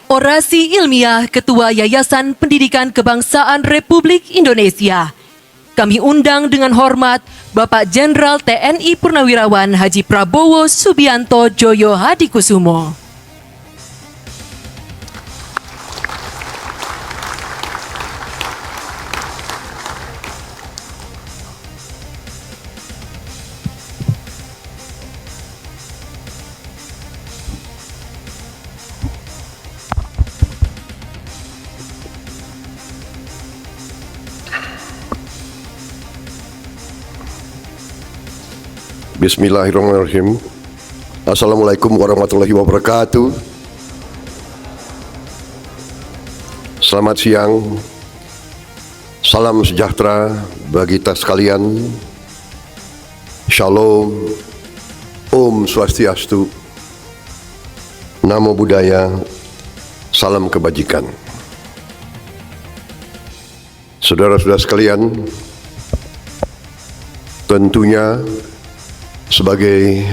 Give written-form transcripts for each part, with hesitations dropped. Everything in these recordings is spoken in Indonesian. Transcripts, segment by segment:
Orasi ilmiah Ketua Yayasan Pendidikan Kebangsaan Republik Indonesia. Kami undang dengan hormat Bapak Jenderal TNI Purnawirawan Haji Prabowo Subianto Joyo Hadikusumo. Bismillahirrahmanirrahim. Assalamualaikum warahmatullahi wabarakatuh. Selamat siang. Salam sejahtera bagi kita sekalian. Shalom. Om Swastiastu. Namo Buddhaya. Salam kebajikan. Saudara-saudara sekalian, tentunya sebagai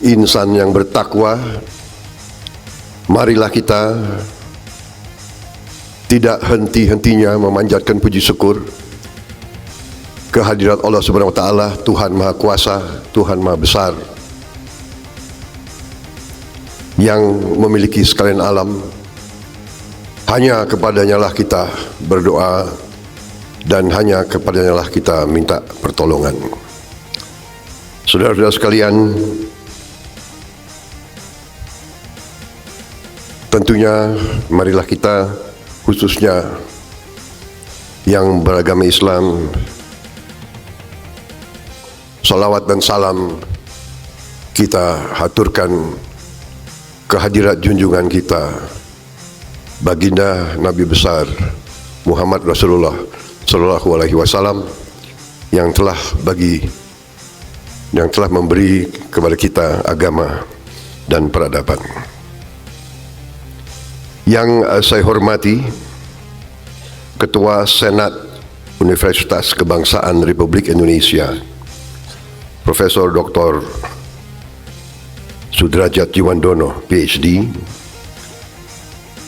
insan yang bertakwa, marilah kita tidak henti-hentinya memanjatkan puji syukur kehadirat Allah Subhanahu wa taala, Tuhan Maha Kuasa, Tuhan Maha Besar, yang memiliki sekalian alam. Hanya kepadanya lah kita berdoa dan hanya kepadanya lah kita minta pertolongan. Saudara-saudara sekalian, tentunya marilah kita, khususnya yang beragama Islam, salawat dan salam kita haturkan kehadirat junjungan kita, baginda Nabi besar Muhammad Rasulullah Sallallahu Alaihi Wasallam, yang telah memberi kepada kita agama dan peradaban. Yang saya hormati Ketua Senat Universitas Kebangsaan Republik Indonesia, Profesor Dr. Sudrajat Jiwandono, PhD,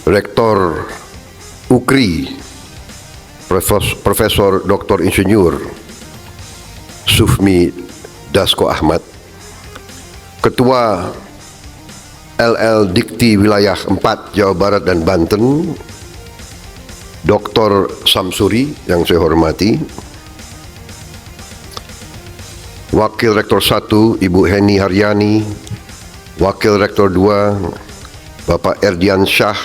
Rektor UKRI, Profesor Dr. Insinyur Sufmi Dasko Ahmad, Ketua LL Dikti Wilayah 4 Jawa Barat dan Banten, Dr. Samsuri yang saya hormati, Wakil Rektor 1 Ibu Heni Haryani, Wakil Rektor 2 Bapak Erdian Syah,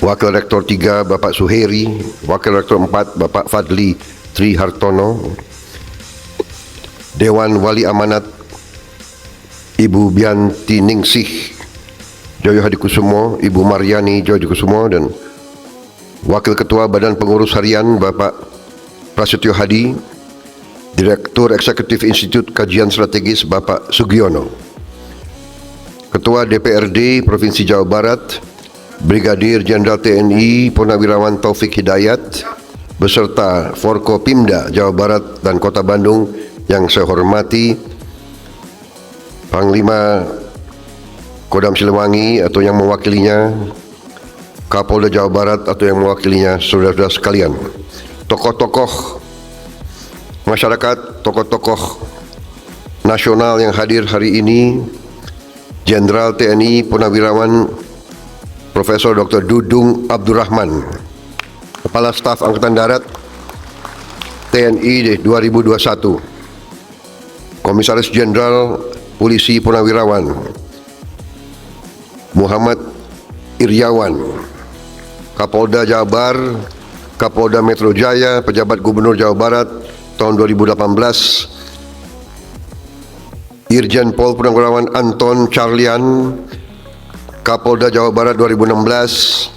Wakil Rektor 3 Bapak Suheri, Wakil Rektor 4 Bapak Fadli Tri Hartono, Dewan Wali Amanat Ibu Bianti Ningsih Joyo Hadikusumo, Ibu Maryani Joyo Hadikusumo, dan Wakil Ketua Badan Pengurus Harian Bapak Prasetyo Hadi, Direktur Eksekutif Institut Kajian Strategis Bapak Sugiono, Ketua DPRD Provinsi Jawa Barat Brigadir Jenderal TNI Purnawirawan Taufik Hidayat, beserta Forkopimda Jawa Barat dan Kota Bandung yang saya hormati Panglima Kodam Siliwangi atau yang mewakilinya, Kapolda Jawa Barat atau yang mewakilinya, saudara-saudara sekalian, tokoh-tokoh masyarakat, tokoh-tokoh nasional yang hadir hari ini, Jenderal TNI Purnawirawan Profesor Dr. Dudung Abdurrahman, Kepala Staf Angkatan Darat TNI 2021, Komisaris Jenderal Polisi Purnawirawan Muhammad Iryawan, Kapolda Jabar, Kapolda Metro Jaya, Pejabat Gubernur Jawa Barat tahun 2018, Irjen Pol Purnawirawan Anton Carlian, Kapolda Jawa Barat 2016,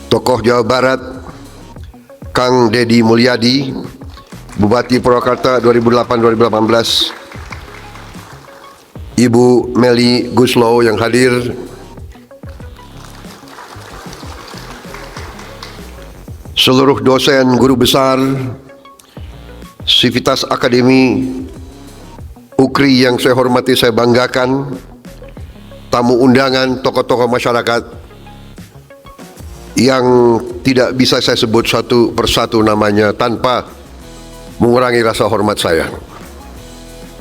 tokoh Jawa Barat Kang Deddy Mulyadi, Bupati Purwakarta 2008-2018, Ibu Meli Guslow yang hadir, seluruh dosen, guru besar, Sivitas Akademi UKRI yang saya hormati, saya banggakan, tamu undangan, tokoh-tokoh masyarakat yang tidak bisa saya sebut satu persatu namanya tanpa mengurangi rasa hormat saya,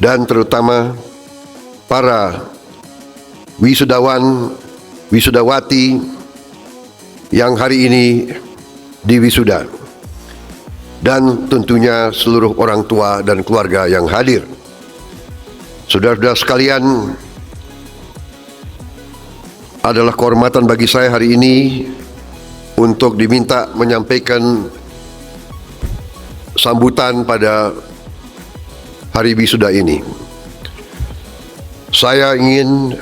dan terutama para wisudawan, wisudawati yang hari ini diwisuda, dan tentunya seluruh orang tua dan keluarga yang hadir. Saudara-saudara sekalian, adalah kehormatan bagi saya hari ini untuk diminta menyampaikan sambutan pada hari wisuda ini. Saya ingin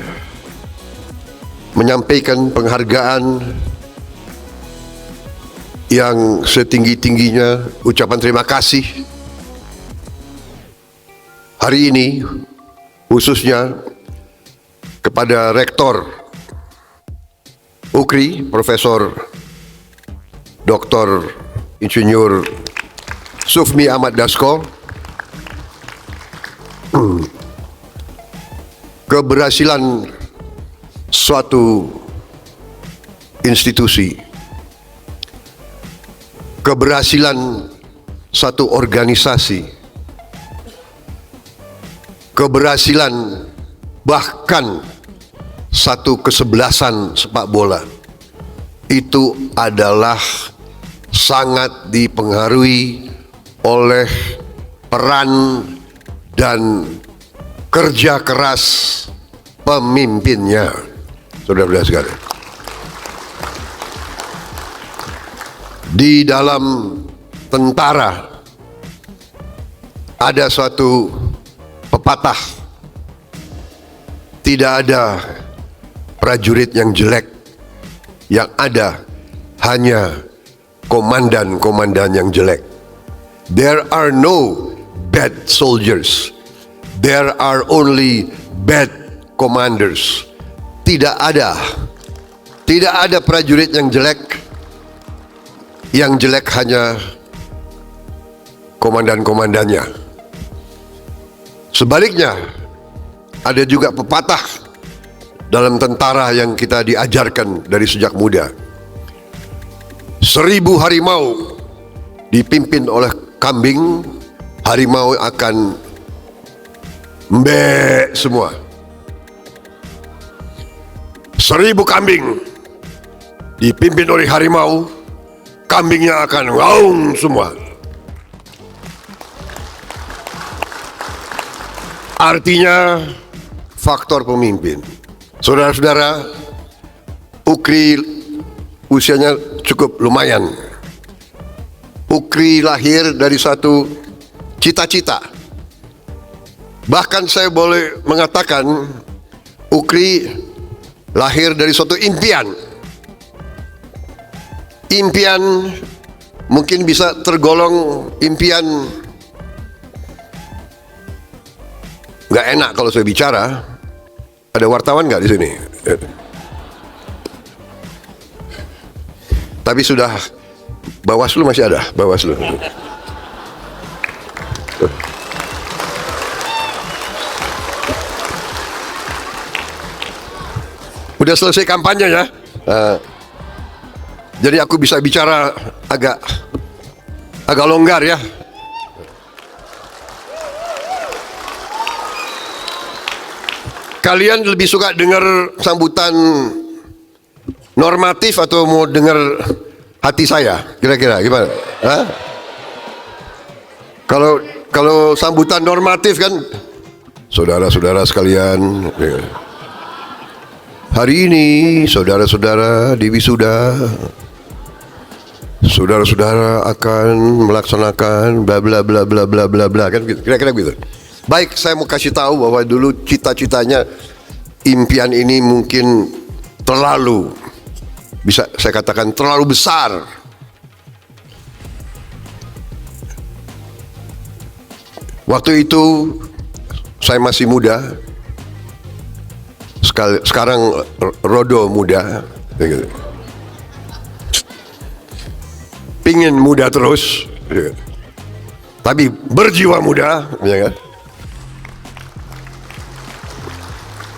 menyampaikan penghargaan yang setinggi-tingginya, ucapan terima kasih hari ini khususnya kepada Rektor UKRI, Profesor Dr. Insinyur Sufmi Ahmad Dasko. Keberhasilan suatu institusi, keberhasilan satu organisasi, keberhasilan bahkan satu kesebelasan sepak bola itu adalah sangat dipengaruhi oleh peran dan kerja keras pemimpinnya. Saudara-saudara sekalian, di dalam tentara ada suatu pepatah, tidak ada prajurit yang jelek, yang ada hanya komandan-komandan yang jelek. There are no bad soldiers, there are only bad commanders. Tidak ada prajurit yang jelek. Yang jelek hanya komandan-komandannya. Sebaliknya, ada juga pepatah dalam tentara yang kita diajarkan dari sejak muda. 1000 harimau dipimpin oleh kambing, harimau akan mbe semua. 1000 kambing dipimpin oleh harimau, kambingnya akan ngaung semua. Artinya faktor pemimpin. Saudara-saudara, UKRI usianya cukup lumayan. UKRI lahir dari satu cita-cita. Bahkan saya boleh mengatakan UKRI lahir dari suatu impian. Impian mungkin bisa tergolong impian nggak enak kalau saya bicara. Ada wartawan nggak di sini? Tapi sudah, Bawaslu masih ada, Bawaslu. Udah selesai kampanye ya. Jadi aku bisa bicara agak longgar ya. Kalian lebih suka dengar sambutan normatif atau mau dengar hati saya? Kira-kira gimana? Hah? Kalau sambutan normatif kan, saudara-saudara sekalian, hari ini saudara-saudara di wisuda, saudara-saudara akan melaksanakan bla bla bla bla bla bla bla, kan kira-kira gitu. Baik, saya mau kasih tahu bahwa dulu cita-citanya impian ini mungkin terlalu, bisa saya katakan terlalu besar. Waktu itu saya masih muda, sekarang rodo muda, pingin muda terus, tapi berjiwa muda, ya kan?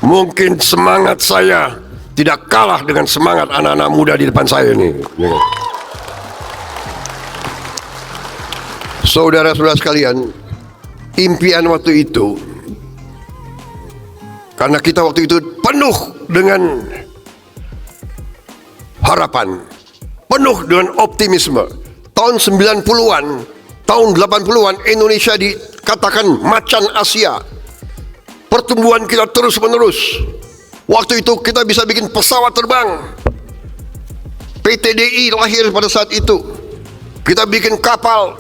Mungkin semangat saya tidak kalah dengan semangat anak-anak muda di depan saya ini. Saudara-saudara sekalian, impian waktu itu, karena kita waktu itu penuh dengan harapan, penuh dengan optimisme. Tahun 90-an, tahun 80-an, Indonesia dikatakan macan Asia. Pertumbuhan kita terus menerus. Waktu itu kita bisa bikin pesawat terbang. PTDI lahir pada saat itu. Kita bikin kapal.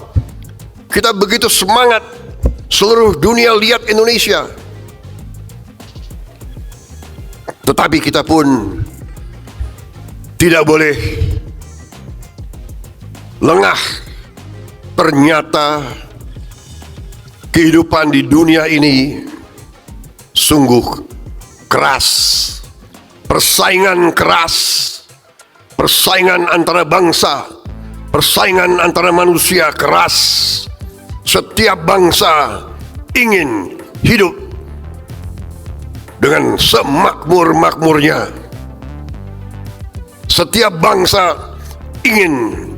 Kita begitu semangat. Seluruh dunia lihat Indonesia. Tetapi kita pun tidak boleh lengah. Ternyata kehidupan di dunia ini sungguh keras. Persaingan keras. Persaingan antara bangsa, persaingan antara manusia keras. Setiap bangsa ingin hidup dengan semakmur-makmurnya. Setiap bangsa ingin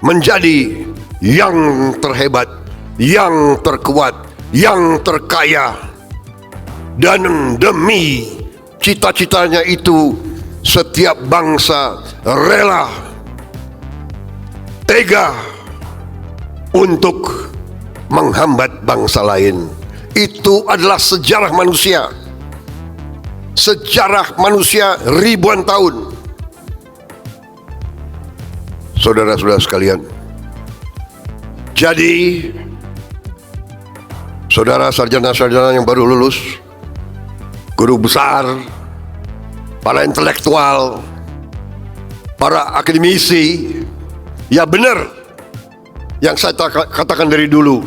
menjadi yang terhebat, yang terkuat, yang terkaya. Dan demi cita-citanya itu, setiap bangsa rela, tega untuk menghambat bangsa lain. Itu adalah sejarah manusia. Sejarah manusia ribuan tahun. Saudara-saudara sekalian, jadi saudara sarjana-sarjana yang baru lulus, guru besar, para intelektual, para akademisi, ya benar yang saya katakan dari dulu,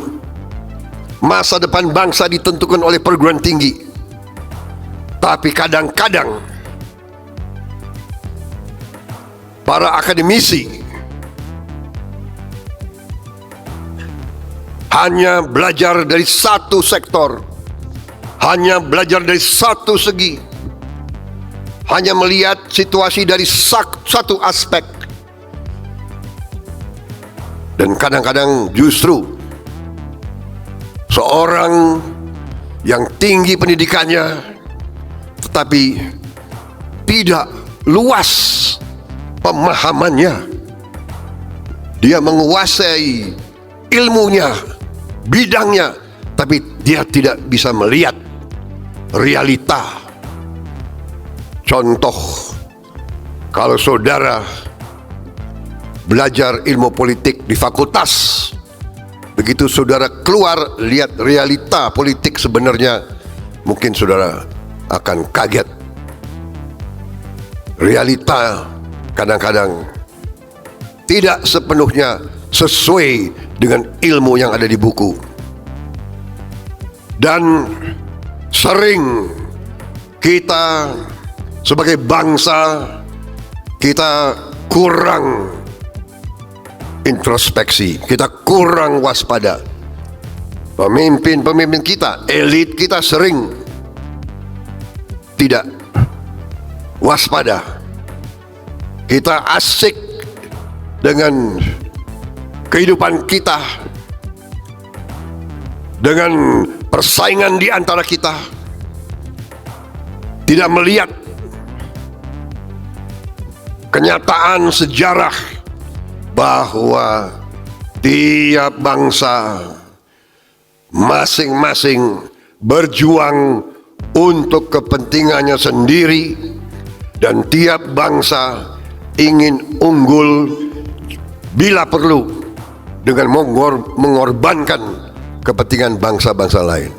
masa depan bangsa ditentukan oleh perguruan tinggi. Tapi kadang-kadang para akademisi hanya belajar dari satu sektor, hanya belajar dari satu segi, hanya melihat situasi dari satu aspek. Dan kadang-kadang justru seorang yang tinggi pendidikannya tetapi tidak luas pemahamannya, dia menguasai ilmunya, bidangnya, tapi dia tidak bisa melihat realita. Contoh, kalau saudara belajar ilmu politik di fakultas, begitu saudara keluar lihat realita politik sebenarnya, mungkin saudara akan kaget. Realita kadang-kadang tidak sepenuhnya sesuai dengan ilmu yang ada di buku. Dan sering kita sebagai bangsa, kita kurang introspeksi, kita kurang waspada. Pemimpin-pemimpin kita, elit kita sering tidak waspada. Kita asik dengan kehidupan kita, dengan persaingan di antara kita, tidak melihat kenyataan sejarah bahwa tiap bangsa masing-masing berjuang untuk kepentingannya sendiri, dan tiap bangsa ingin unggul bila perlu dengan mengorbankan kepentingan bangsa-bangsa lain.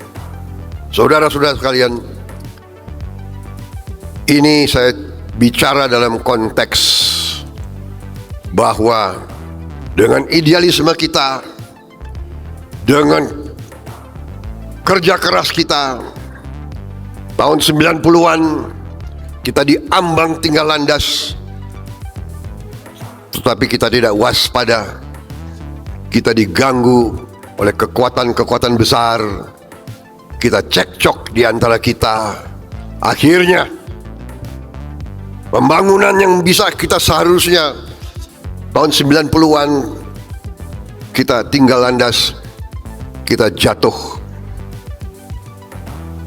Saudara-saudara sekalian, ini saya bicara dalam konteks bahwa dengan idealisme kita, dengan kerja keras kita, tahun 90-an kita diambang tinggal landas, tetapi kita tidak waspada. Kita diganggu oleh kekuatan-kekuatan besar. Kita cekcok di antara kita. Akhirnya, pembangunan yang bisa kita seharusnya tahun 90-an kita tinggal landas, kita jatuh.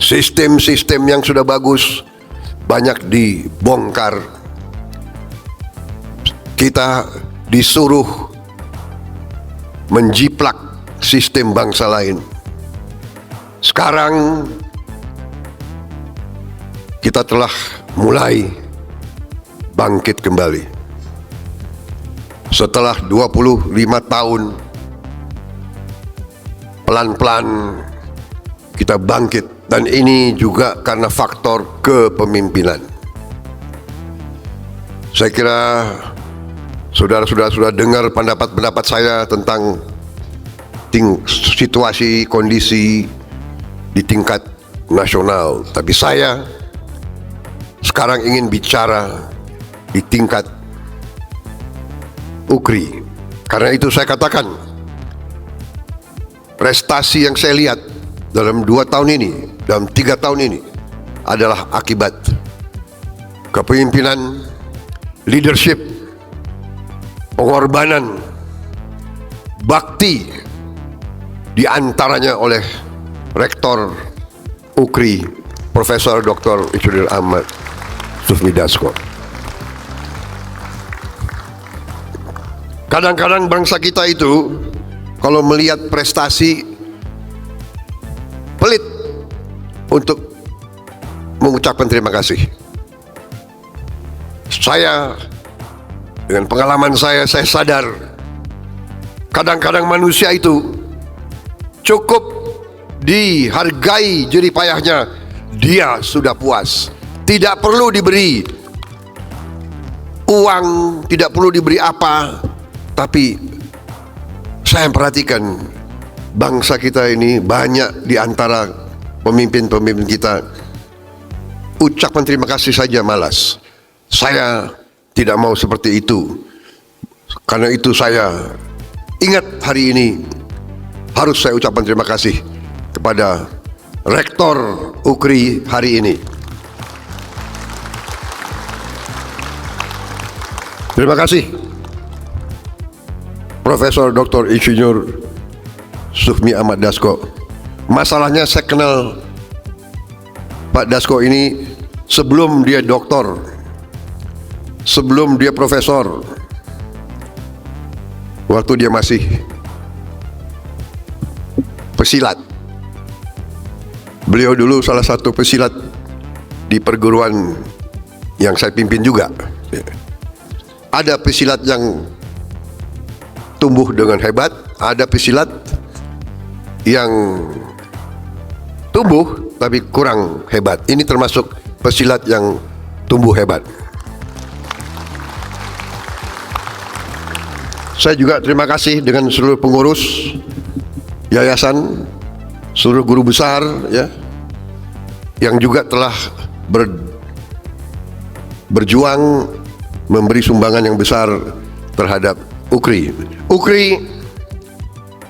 Sistem-sistem yang sudah bagus banyak dibongkar. Kita disuruh menjiplak sistem bangsa lain. Sekarang kita telah mulai bangkit kembali. Setelah 25 tahun pelan-pelan kita bangkit, dan ini juga karena faktor kepemimpinan. Saya kira saudara-saudara sudah dengar pendapat-pendapat saya tentang situasi kondisi di tingkat nasional, tapi saya sekarang ingin bicara di tingkat UKRI. Karena itu saya katakan, prestasi yang saya lihat dalam 2 tahun ini, dalam 3 tahun ini adalah akibat kepemimpinan, leadership, pengorbanan, bakti, di antaranya oleh Rektor UKRI, Profesor Dr. Insinyur Ahmad Sufmi Dasko. Kadang-kadang bangsa kita itu kalau melihat prestasi pelit untuk mengucapkan terima kasih. Saya, dengan pengalaman saya sadar kadang-kadang manusia itu cukup dihargai jerih payahnya, dia sudah puas. Tidak perlu diberi uang, tidak perlu diberi apa. Tapi saya perhatikan bangsa kita ini, banyak di antara pemimpin-pemimpin kita ucapan terima kasih saja malas. Saya tidak mau seperti itu. Karena itu saya ingat hari ini harus saya ucapkan terima kasih kepada Rektor UKRI hari ini. Terima kasih Profesor Dr. Insinyur Sufmi Ahmad Dasko. Masalahnya saya kenal Pak Dasko ini sebelum dia doktor, sebelum dia profesor, waktu dia masih pesilat. Beliau dulu salah satu pesilat di perguruan yang saya pimpin juga. Ada pesilat yang tumbuh dengan hebat, ada pesilat yang tumbuh tapi kurang hebat. Ini termasuk pesilat yang tumbuh hebat. Saya juga terima kasih dengan seluruh pengurus yayasan, seluruh guru besar ya, yang juga telah berjuang memberi sumbangan yang besar terhadap UKRI. UKRI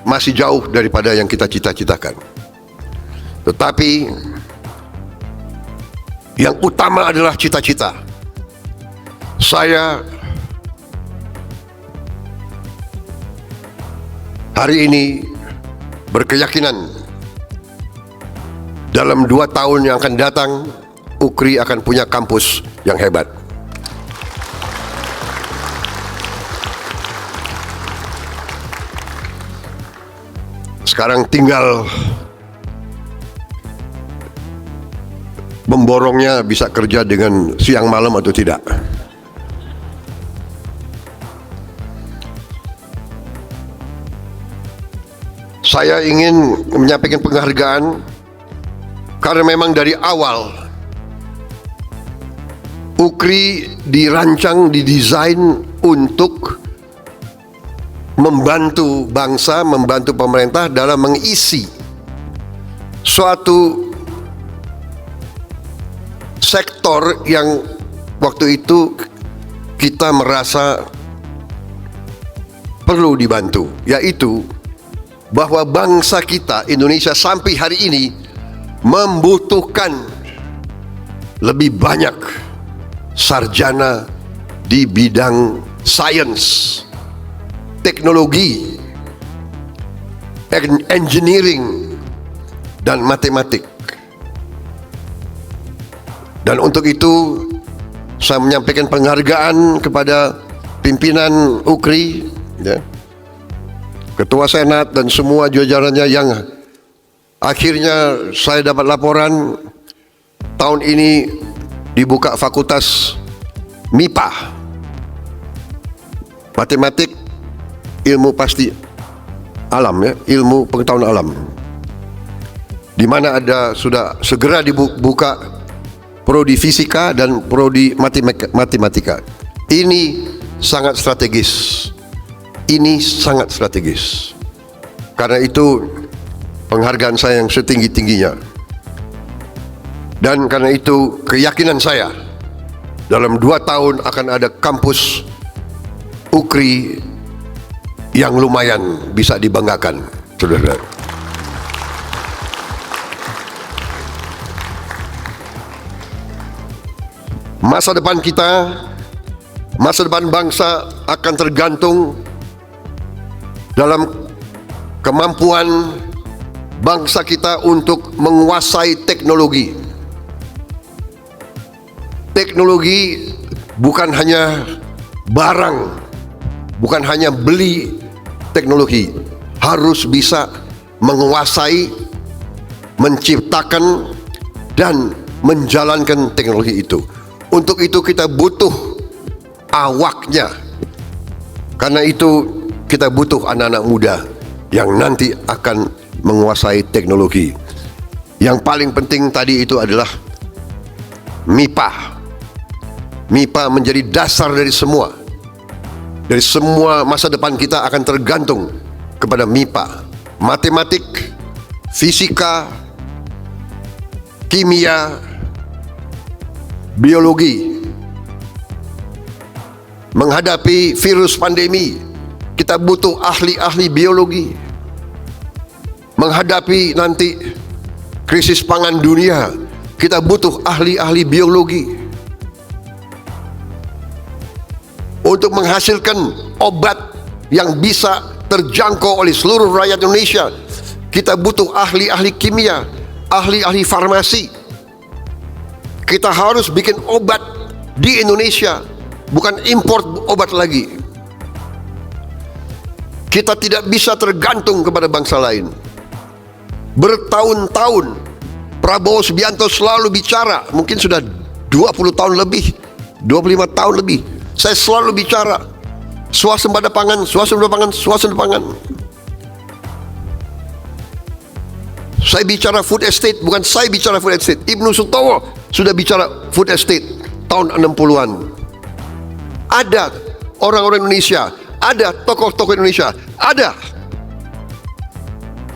masih jauh daripada yang kita cita-citakan. Tetapi yang utama adalah cita-cita. Saya hari ini berkeyakinan dalam 2 tahun yang akan datang UKRI akan punya kampus yang hebat. Sekarang tinggal memborongnya bisa kerja dengan siang malam atau tidak. Saya ingin menyampaikan penghargaan karena memang dari awal UKRI dirancang, didesain untuk membantu bangsa, membantu pemerintah dalam mengisi suatu sektor yang waktu itu kita merasa perlu dibantu, yaitu bahwa bangsa kita Indonesia sampai hari ini membutuhkan lebih banyak sarjana di bidang sains, teknologi, engineering, dan matematik. Dan untuk itu saya menyampaikan penghargaan kepada pimpinan UKRI, ya, Ketua Senat dan semua jajarannya yang akhirnya saya dapat laporan tahun ini dibuka fakultas MIPA, matematik, ilmu pasti alam, ya, ilmu pengetahuan alam, di mana ada sudah segera dibuka prodi fisika dan prodi matematika. Ini sangat strategis. Ini sangat strategis. Karena itu penghargaan saya yang setinggi-tingginya. Dan karena itu keyakinan saya dalam 2 tahun akan ada kampus UKRI yang lumayan bisa dibanggakan, saudara. Masa depan kita, masa depan bangsa akan tergantung dalam kemampuan bangsa kita untuk menguasai teknologi. Teknologi bukan hanya barang, bukan hanya beli teknologi, harus bisa menguasai, menciptakan, dan menjalankan teknologi itu. Untuk itu kita butuh awaknya. Karena itu kita butuh anak-anak muda yang nanti akan menguasai teknologi. Yang paling penting tadi itu adalah MIPA. MIPA menjadi dasar dari semua. Dari semua masa depan kita akan tergantung kepada MIPA. Matematik, fisika, kimia, biologi. Menghadapi virus pandemi, kita butuh ahli-ahli biologi. Menghadapi nanti krisis pangan dunia, kita butuh ahli-ahli biologi. Untuk menghasilkan obat yang bisa terjangkau oleh seluruh rakyat Indonesia, kita butuh ahli-ahli kimia, ahli-ahli farmasi. Kita harus bikin obat di Indonesia, bukan import obat lagi. Kita tidak bisa tergantung kepada bangsa lain. Bertahun-tahun Prabowo Subianto selalu bicara, mungkin sudah 20 tahun lebih, 25 tahun lebih, saya selalu bicara swasembada pangan, swasembada pangan, swasembada pangan. Saya bicara food estate, bukan saya bicara food estate. Ibnu Sutowo sudah bicara food estate tahun 60-an. Ada orang-orang Indonesia, ada tokoh-tokoh Indonesia, ada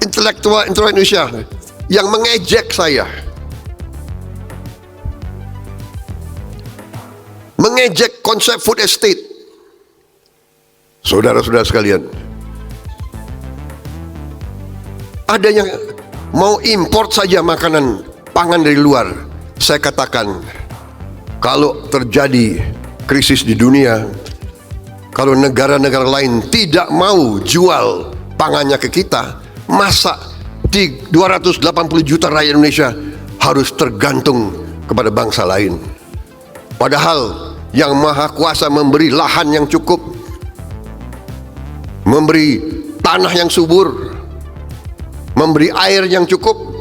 intelektual Indonesia yang mengejek saya, mengejek konsep food estate. Saudara-saudara sekalian, ada yang mau import saja makanan pangan dari luar. Saya katakan, kalau terjadi krisis di dunia, kalau negara-negara lain tidak mau jual pangannya ke kita, masa di 280 juta rakyat Indonesia harus tergantung kepada bangsa lain? Padahal yang Maha Kuasa memberi lahan yang cukup, memberi tanah yang subur, memberi air yang cukup.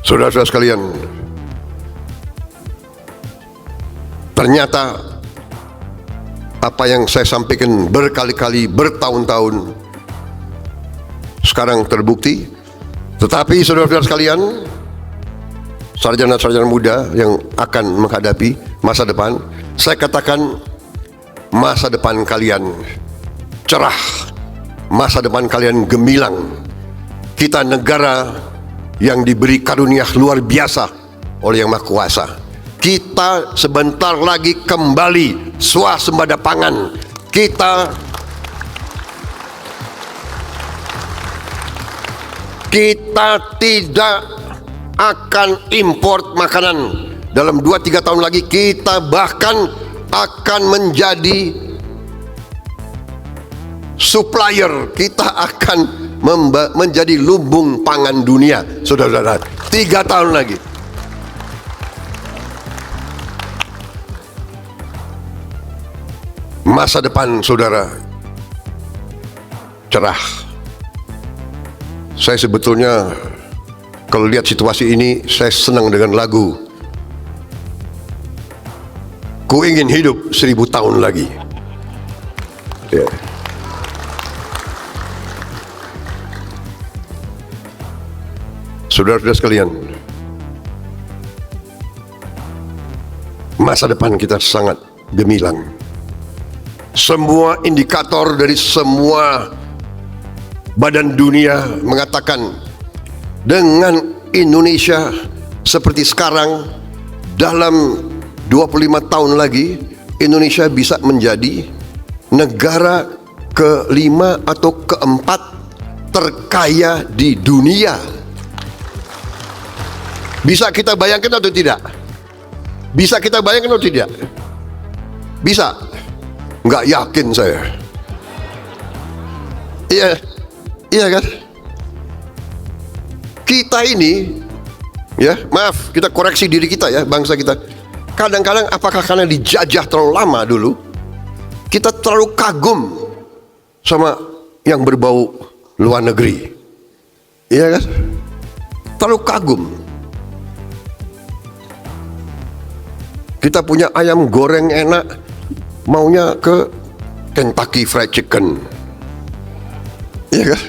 Saudara-saudara sekalian, ternyata apa yang saya sampaikan berkali-kali, bertahun-tahun, sekarang terbukti. Tetapi saudara-saudara sekalian, sarjana-sarjana muda yang akan menghadapi masa depan, saya katakan masa depan kalian cerah, masa depan kalian gemilang. Kita negara yang diberi karunia luar biasa oleh Yang Maha Kuasa. Kita sebentar lagi kembali swasembada pangan. Kita tidak akan import makanan. Dalam 2-3 tahun lagi kita bahkan akan menjadi supplier. Kita akan menjadi lumbung pangan dunia, saudara-saudara. 3 tahun lagi. Masa depan saudara cerah. Saya sebetulnya kalau lihat situasi ini, saya senang dengan lagu Ku Ingin Hidup 1000 tahun lagi. Ya. Saudara-saudara sekalian, masa depan kita sangat gemilang. Semua indikator dari semua badan dunia mengatakan dengan Indonesia seperti sekarang, dalam 25 tahun lagi Indonesia bisa menjadi negara ke-5 atau ke-4 terkaya di dunia. Bisa kita bayangkan atau tidak? Bisa kita bayangkan atau tidak? Bisa? Nggak yakin saya. Iya, iya kan? Kita ini, ya maaf, kita koreksi diri kita ya, bangsa kita. Kadang-kadang apakah karena dijajah terlalu lama dulu, kita terlalu kagum sama yang berbau luar negeri, iya kan? Terlalu kagum. Kita punya ayam goreng enak, maunya ke Kentucky Fried Chicken, iya kan?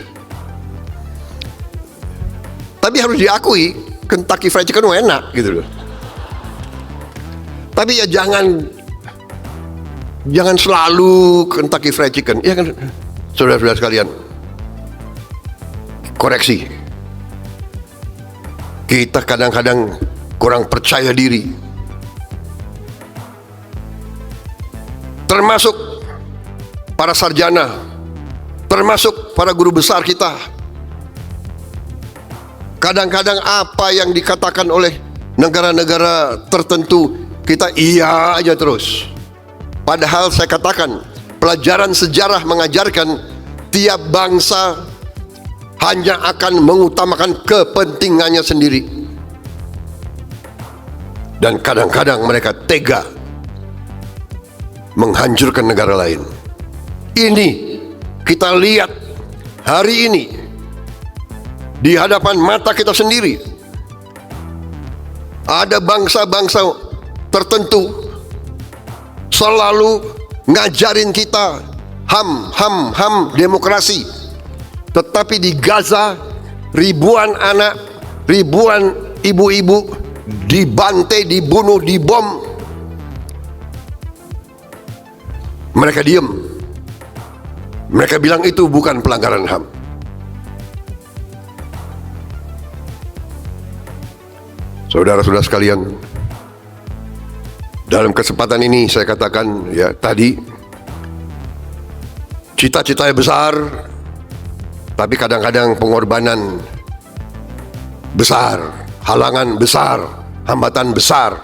Tapi harus diakui Kentucky Fried Chicken enak gitu loh. Tapi ya jangan selalu Kentucky Fried Chicken, iya kan? Saudara-saudara sekalian, koreksi. Kita kadang-kadang kurang percaya diri. Termasuk para sarjana, termasuk para guru besar kita. Kadang-kadang apa yang dikatakan oleh negara-negara tertentu, kita iya aja terus. Padahal saya katakan, pelajaran sejarah mengajarkan tiap bangsa hanya akan mengutamakan kepentingannya sendiri. Dan kadang-kadang mereka tega menghancurkan negara lain. Ini kita lihat hari ini di hadapan mata kita sendiri. Ada bangsa-bangsa tertentu selalu ngajarin kita HAM demokrasi. Tetapi di Gaza ribuan anak, ribuan ibu-ibu dibantai, dibunuh, dibom. Mereka diam. Mereka bilang itu bukan pelanggaran HAM. Saudara-saudara sekalian, dalam kesempatan ini saya katakan ya tadi, cita-citanya besar, tapi kadang-kadang pengorbanan besar, halangan besar, hambatan besar.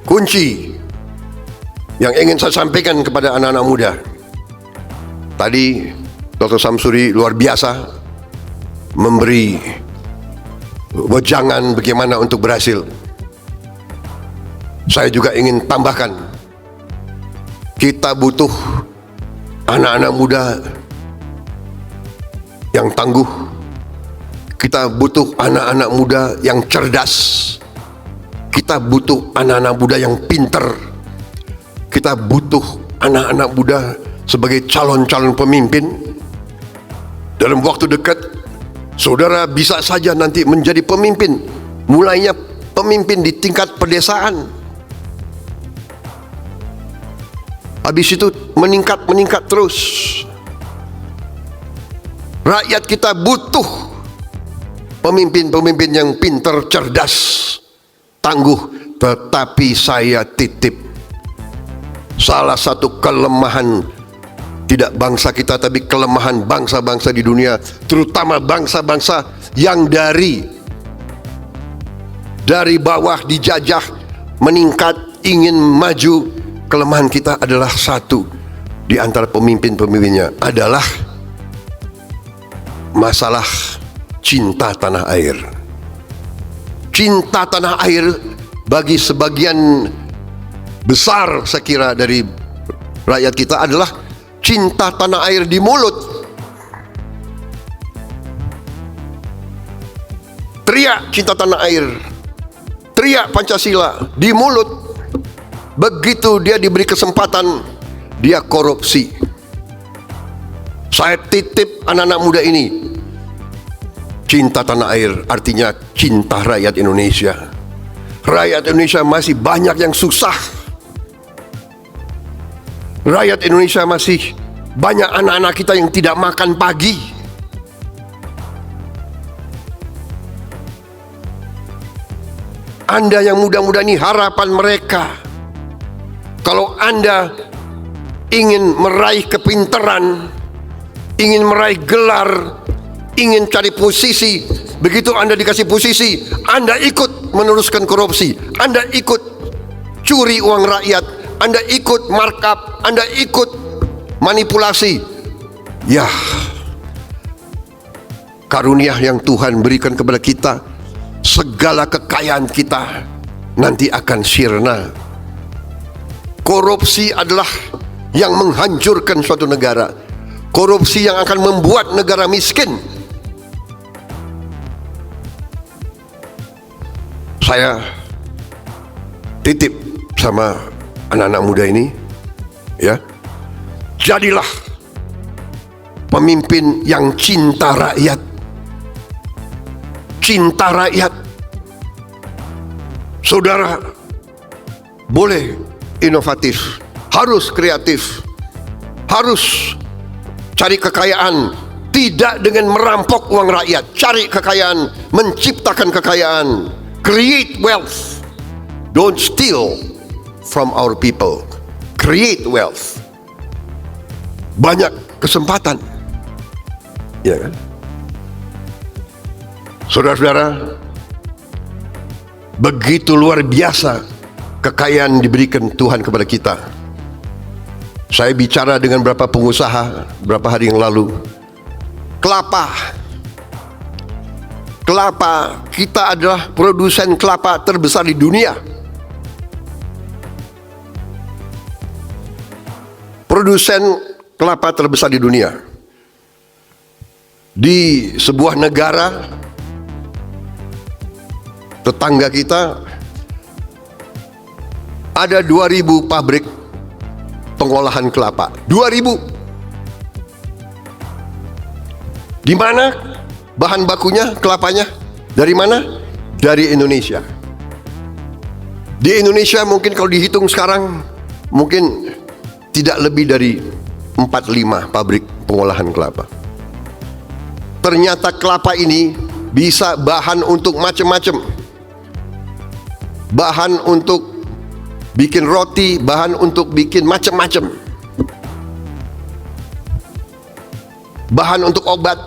Kunci yang ingin saya sampaikan kepada anak-anak muda, tadi Dr. Samsuri luar biasa memberi wejangan bagaimana untuk berhasil. Saya juga ingin tambahkan, kita butuh anak-anak muda yang tangguh. Kita butuh anak-anak muda yang cerdas. Kita butuh anak-anak muda yang pinter. Kita butuh anak-anak muda sebagai calon-calon pemimpin. Dalam waktu dekat, saudara bisa saja nanti menjadi pemimpin. Mulainya pemimpin di tingkat pedesaan, habis itu meningkat terus. Rakyat kita butuh pemimpin-pemimpin yang pintar, cerdas, tangguh. Tetapi saya titip, salah satu kelemahan Tidak bangsa kita, tapi kelemahan bangsa-bangsa di dunia, terutama bangsa-bangsa yang dari bawah dijajah meningkat, ingin maju. Kelemahan kita adalah satu di antara pemimpin-pemimpinnya adalah masalah cinta tanah air. Cinta tanah air bagi sebagian besar saya kira dari rakyat kita adalah cinta tanah air di mulut. Teriak cinta tanah air, teriak Pancasila di mulut. Begitu dia diberi kesempatan, dia korupsi. Saya titip anak-anak muda ini, cinta tanah air artinya cinta rakyat Indonesia. Rakyat Indonesia masih banyak yang susah. Rakyat Indonesia masih banyak anak-anak kita yang tidak makan pagi. Anda yang muda-muda ini harapan mereka. Kalau Anda ingin meraih kepintaran, ingin meraih gelar, ingin cari posisi, begitu Anda dikasih posisi, Anda ikut meneruskan korupsi, Anda ikut curi uang rakyat, Anda ikut markup, Anda ikut manipulasi. Ya, karunia yang Tuhan berikan kepada kita, segala kekayaan kita nanti akan sirna. Korupsi adalah yang menghancurkan suatu negara. Korupsi yang akan membuat negara miskin. Saya titip sama anak-anak muda ini, ya, jadilah pemimpin yang cinta rakyat. Cinta rakyat. Saudara boleh inovatif, harus kreatif, harus cari kekayaan, tidak dengan merampok uang rakyat. Cari kekayaan, menciptakan kekayaan, create wealth. Don't steal from our people, create wealth. Banyak kesempatan, ya kan? Saudara-saudara, begitu luar biasa kekayaan diberikan Tuhan kepada kita. Saya bicara dengan beberapa pengusaha beberapa hari yang lalu. Kelapa, kita adalah produsen kelapa terbesar di dunia. Produsen kelapa terbesar di dunia. Di sebuah negara tetangga kita ada 2000 pabrik pengolahan kelapa. 2000. Di mana bahan bakunya, kelapanya? Dari mana? Dari Indonesia. Di Indonesia mungkin kalau dihitung sekarang mungkin tidak lebih dari 4-5 pabrik pengolahan kelapa. Ternyata kelapa ini bisa bahan untuk macam-macam. Bahan untuk bikin roti, bahan untuk bikin macam-macam. Bahan untuk obat,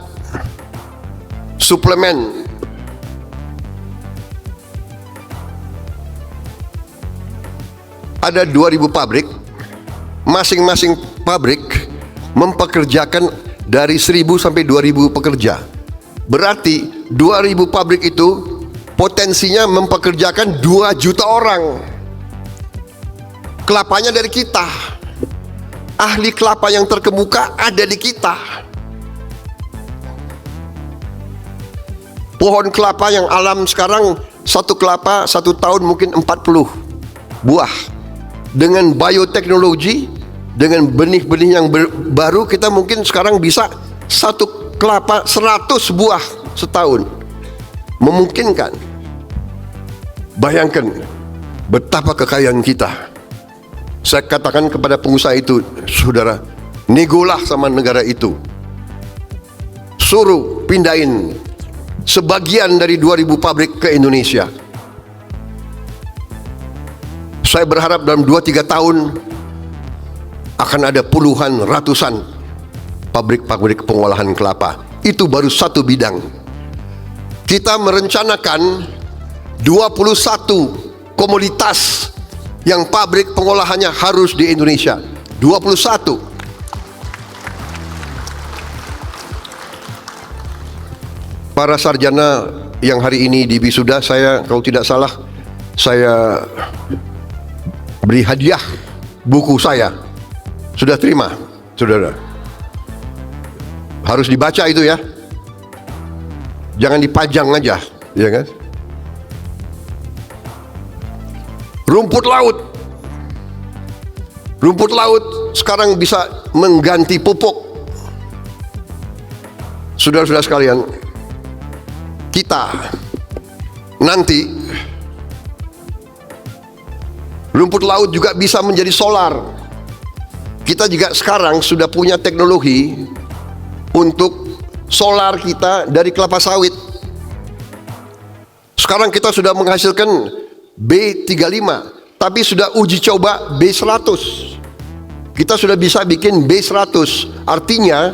suplemen. Ada 2000 pabrik. Masing-masing pabrik mempekerjakan dari 1000 sampai 2000 pekerja. Berarti 2000 pabrik itu potensinya mempekerjakan 2 juta orang. Kelapanya dari kita. Ahli kelapa yang terkemuka ada di kita. Pohon kelapa yang alam sekarang, satu kelapa 1 tahun mungkin 40 buah. Dengan bioteknologi, dengan benih-benih yang baru, kita mungkin sekarang bisa satu kelapa 100 buah setahun. Memungkinkan. Bayangkan betapa kekayaan kita. Saya katakan kepada pengusaha itu, saudara, negolah sama negara itu. Suruh pindahin sebagian dari 2000 pabrik ke Indonesia. Saya berharap dalam 2-3 tahun akan ada puluhan, ratusan pabrik-pabrik pengolahan kelapa. Itu baru satu bidang. Kita merencanakan 21 komoditas yang pabrik pengolahannya harus di Indonesia. 21. Para sarjana yang hari ini di wisuda, saya kalau tidak salah, saya beri hadiah buku saya. Sudah terima, saudara. Harus dibaca itu ya. Jangan dipajang aja, ya kan? Rumput laut. Rumput laut sekarang bisa mengganti pupuk. Saudara-saudara sekalian, kita nanti rumput laut juga bisa menjadi solar. Kita juga sekarang sudah punya teknologi untuk solar kita dari kelapa sawit. Sekarang kita sudah menghasilkan B35, tapi sudah uji coba B100. Kita sudah bisa bikin B100. Artinya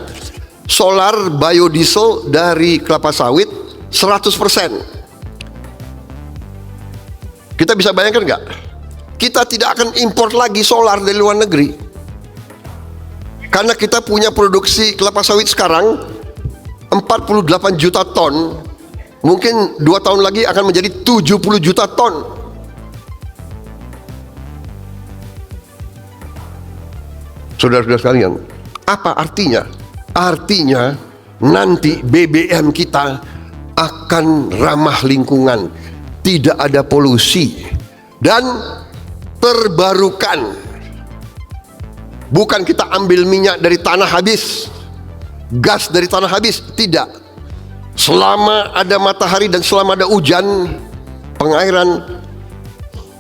solar biodiesel dari kelapa sawit 100%. Kita bisa bayangkan nggak? Kita tidak akan import lagi solar dari luar negeri, karena kita punya produksi kelapa sawit sekarang 48 juta ton. Mungkin 2 tahun lagi akan menjadi 70 juta ton. Saudara-saudara sekalian, apa artinya? Artinya nanti BBM kita akan ramah lingkungan, tidak ada polusi, dan terbarukan. Bukan kita ambil minyak dari tanah habis, gas dari tanah habis, tidak. Selama ada matahari dan selama ada hujan, pengairan,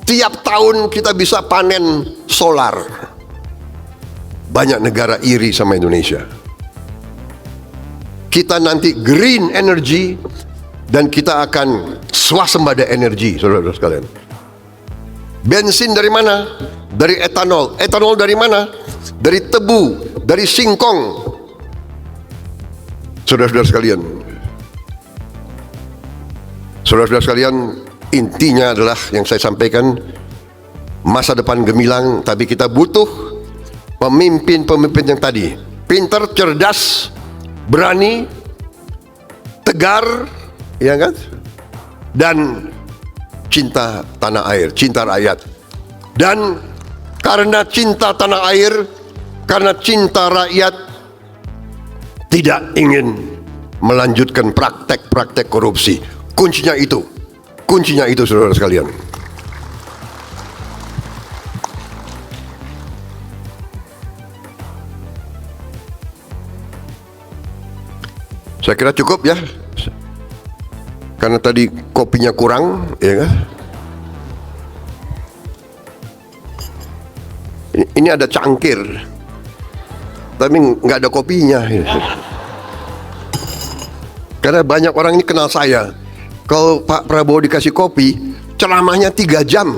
tiap tahun kita bisa panen solar. Banyak negara iri sama Indonesia. Kita nanti green energy, dan kita akan swasembada energi, saudara-saudara sekalian. Bensin dari mana? Dari etanol. Etanol dari mana? Dari tebu, dari singkong. Saudara-saudara sekalian, saudara-saudara sekalian, intinya adalah yang saya sampaikan, masa depan gemilang, tapi kita butuh pemimpin-pemimpin yang tadi, pintar, cerdas, berani, tegar, ya kan? Dan cinta tanah air, cinta rakyat. Dan karena cinta tanah air, karena cinta rakyat, tidak ingin melanjutkan praktek-praktek korupsi. Kuncinya itu saudara sekalian. Saya kira cukup ya, karena tadi kopinya kurang, ya kan? Ini ada cangkir, tapi nggak ada kopinya. Karena banyak orang ini kenal saya. Kalau Pak Prabowo dikasih kopi, ceramahnya 3 jam.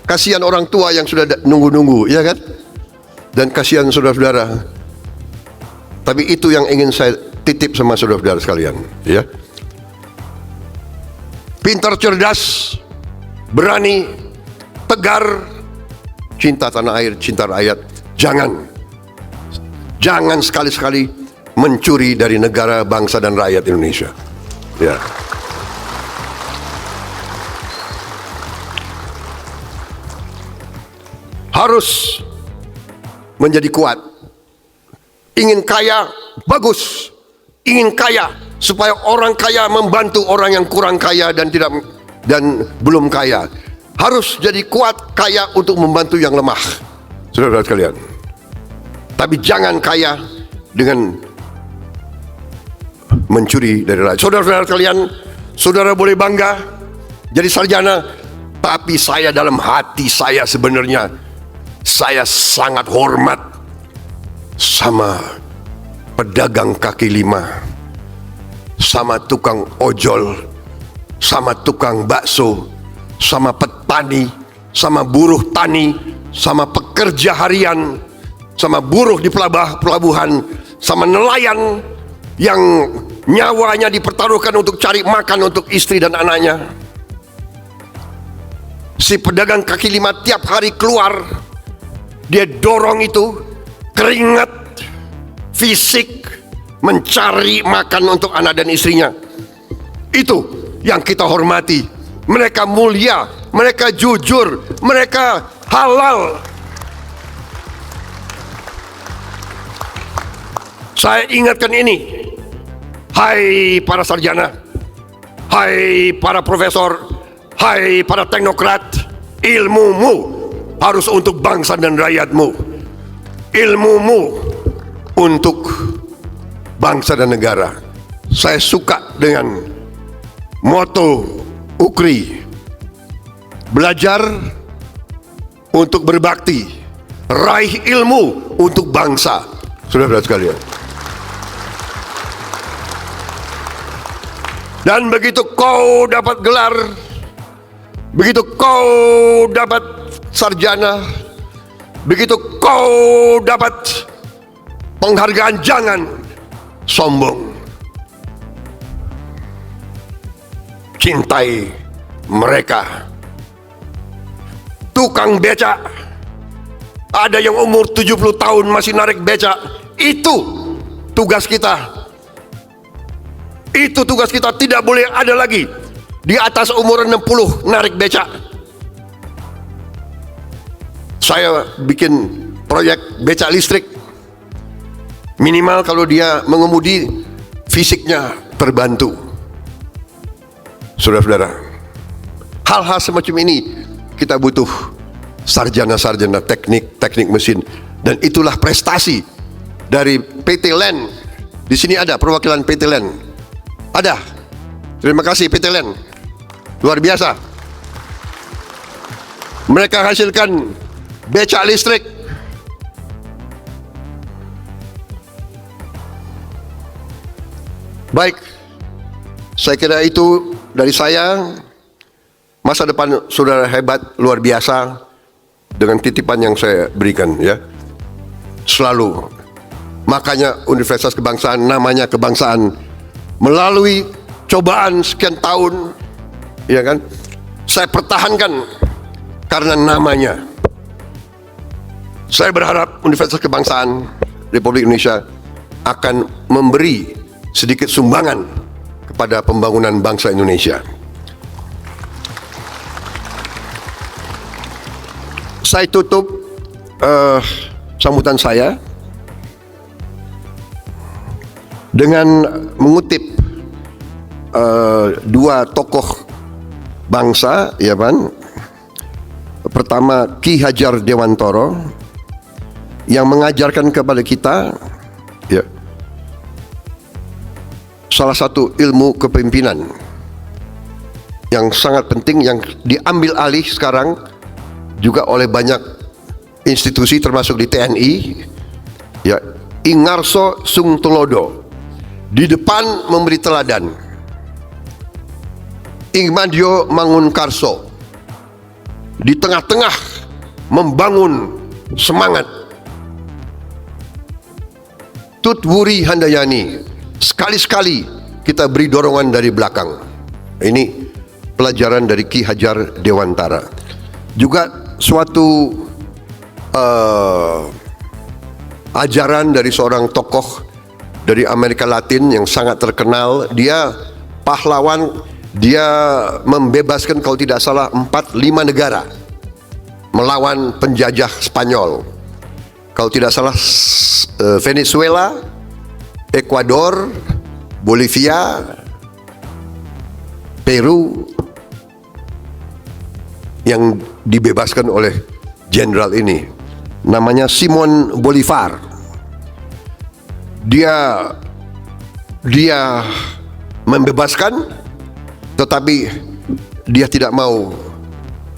Kasihan orang tua yang sudah nunggu-nunggu, ya kan? Dan kasihan saudara-saudara. Tapi itu yang ingin saya titip sama saudara-saudara sekalian, ya. Pintar, cerdas, berani, tegar, cinta tanah air, cinta rakyat. Jangan sekali-sekali mencuri dari negara, bangsa, dan rakyat Indonesia, ya. Harus menjadi kuat. Ingin kaya, bagus. Ingin kaya, supaya orang kaya membantu orang yang kurang kaya dan belum kaya. Harus jadi kuat, kaya untuk membantu yang lemah, saudara-saudara sekalian. Tapi jangan kaya dengan mencuri dari rakyat. Saudara-saudara sekalian, saudara boleh bangga jadi sarjana, tapi saya dalam hati saya sebenarnya, saya sangat hormat sama pedagang kaki lima, sama tukang ojol, sama tukang bakso, sama petani, sama buruh tani, sama pekerja harian, sama buruh di pelabuhan, sama nelayan yang nyawanya dipertaruhkan untuk cari makan untuk istri dan anaknya. Si pedagang kaki lima tiap hari keluar, dia dorong itu keringat fisik mencari makan untuk anak dan istrinya. Itu yang kita hormati. Mereka mulia, mereka jujur, mereka halal. Saya ingatkan ini, hai para sarjana, hai para profesor, hai para teknokrat, ilmumu harus untuk bangsa dan rakyatmu. Ilmumu untuk bangsa dan negara. Saya suka dengan moto UKRI, belajar untuk berbakti, raih ilmu untuk bangsa. Saudara-saudara sekalian, dan begitu kau dapat gelar, begitu kau dapat sarjana, begitu kau dapat penghargaan, jangan sombong. Cintai mereka. Tukang becak, ada yang umur 70 tahun masih narik becak. Itu tugas kita. Itu tugas kita, tidak boleh ada lagi di atas umur 60 narik becak. Saya bikin proyek becak listrik. Minimal kalau dia mengemudi, fisiknya terbantu. Saudara-saudara, hal-hal semacam ini kita butuh sarjana-sarjana teknik mesin, dan itulah prestasi dari PT LEN. Di sini ada perwakilan PT LEN. Ada. Terima kasih PT LEN. Luar biasa. Mereka hasilkan becak listrik. Baik, saya kira itu dari saya. Masa depan saudara hebat, luar biasa, dengan titipan yang saya berikan, ya. Selalu. Makanya Universitas Kebangsaan namanya kebangsaan. Melalui cobaan sekian tahun, ya kan, saya pertahankan karena namanya. Saya berharap Universitas Kebangsaan Republik Indonesia akan memberi sedikit sumbangan kepada pembangunan bangsa Indonesia. Saya tutup sambutan saya dengan mengutip dua tokoh bangsa, ya kan. Pertama, Ki Hajar Dewantoro yang mengajarkan kepada kita, ya, salah satu ilmu kepemimpinan yang sangat penting, yang diambil alih sekarang juga oleh banyak institusi termasuk di TNI, ya. Ingarso Sungtulodo di depan memberi teladan, Ingmadio Mangunkarso di tengah-tengah membangun semangat, Tutwuri Handayani sekali-sekali kita beri dorongan dari belakang. Ini pelajaran dari Ki Hajar Dewantara. Juga suatu ajaran dari seorang tokoh dari Amerika Latin yang sangat terkenal. Dia pahlawan, dia membebaskan kalau tidak salah 4-5 negara melawan penjajah Spanyol. Kalau tidak salah Venezuela, Ekuador, Bolivia, Peru, yang dibebaskan oleh jenderal ini. Namanya Simon Bolivar. Dia membebaskan, tetapi dia tidak mau.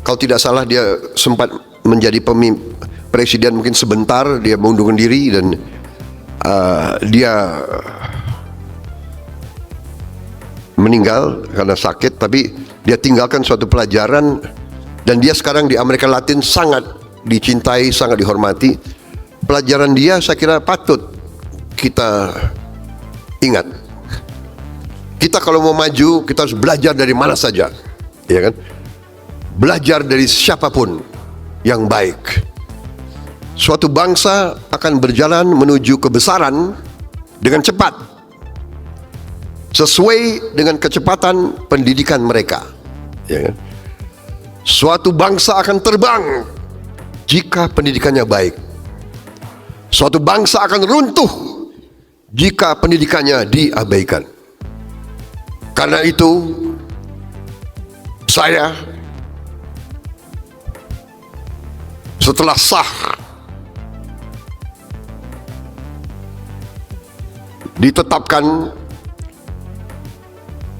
Kalau tidak salah dia sempat menjadi presiden mungkin sebentar, dia mengundurkan diri, dan dia meninggal karena sakit. Tapi dia tinggalkan suatu pelajaran, dan dia sekarang di Amerika Latin sangat dicintai, sangat dihormati. pelajaran dia saya kira patut kita ingat. Kita kalau mau maju, kita harus belajar dari mana saja, ya kan? Belajar dari siapapun yang baik. Suatu bangsa akan berjalan menuju kebesaran dengan cepat, sesuai dengan kecepatan pendidikan mereka, ya kan? Suatu bangsa akan terbang jika pendidikannya baik. Suatu bangsa akan runtuh jika pendidikannya diabaikan. Karena itu, saya setelah sah ditetapkan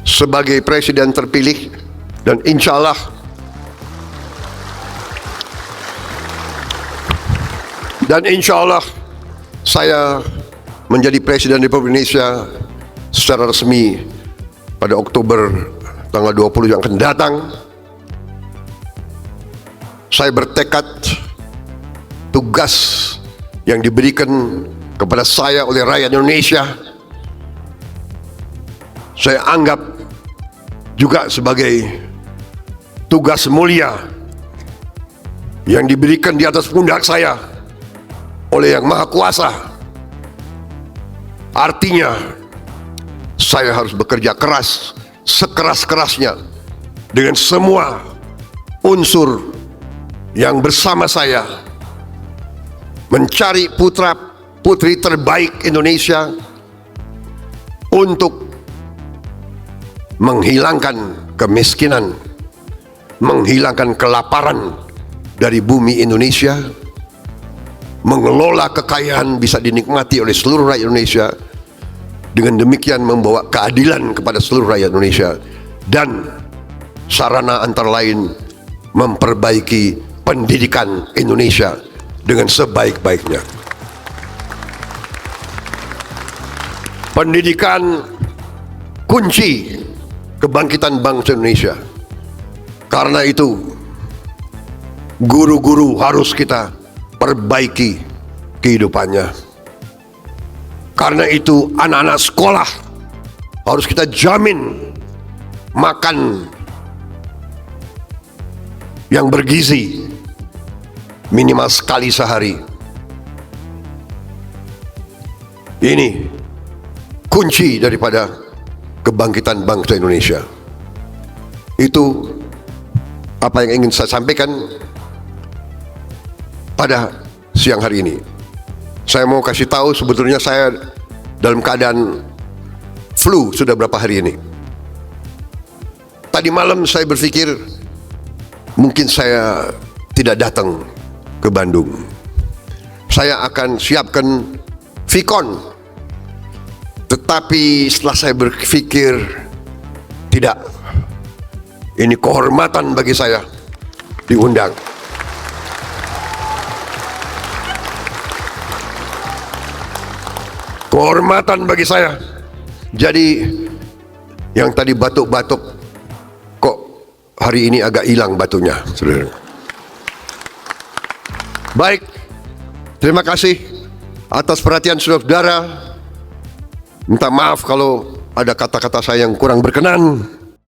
sebagai presiden terpilih, dan insya Allah saya menjadi presiden Republik Indonesia secara resmi pada Oktober tanggal 20 yang akan datang. Saya bertekad tugas yang diberikan kepada saya oleh rakyat Indonesia, saya anggap juga sebagai tugas mulia yang diberikan di atas pundak saya oleh Yang Maha Kuasa. Artinya, saya harus bekerja keras, sekeras-kerasnya, dengan semua unsur yang bersama saya, mencari putra-putri terbaik Indonesia untuk menghilangkan kemiskinan, menghilangkan kelaparan dari bumi Indonesia, mengelola kekayaan bisa dinikmati oleh seluruh rakyat Indonesia, dengan demikian membawa keadilan kepada seluruh rakyat Indonesia, dan sarana antara lain memperbaiki pendidikan Indonesia dengan sebaik-baiknya. Pendidikan kunci kebangkitan bangsa Indonesia. Karena itu, guru-guru harus kita perbaiki kehidupannya. Karena itu, anak-anak sekolah harus kita jamin makan yang bergizi minimal sekali sehari. Ini kunci daripada kebangkitan bangsa Indonesia. Itu apa yang ingin saya sampaikan pada siang hari ini. Saya mau kasih tahu, sebetulnya saya dalam keadaan flu sudah berapa hari ini. Tadi malam saya berpikir mungkin saya tidak datang ke Bandung. Saya akan siapkan Vicon. Tetapi setelah saya berpikir, tidak, ini kehormatan bagi saya diundang. Kehormatan bagi saya. Jadi yang tadi batuk-batuk, kok hari ini agak hilang batuknya, saudara. Baik, terima kasih atas perhatian saudara-saudara. Minta maaf kalau ada kata-kata saya yang kurang berkenan.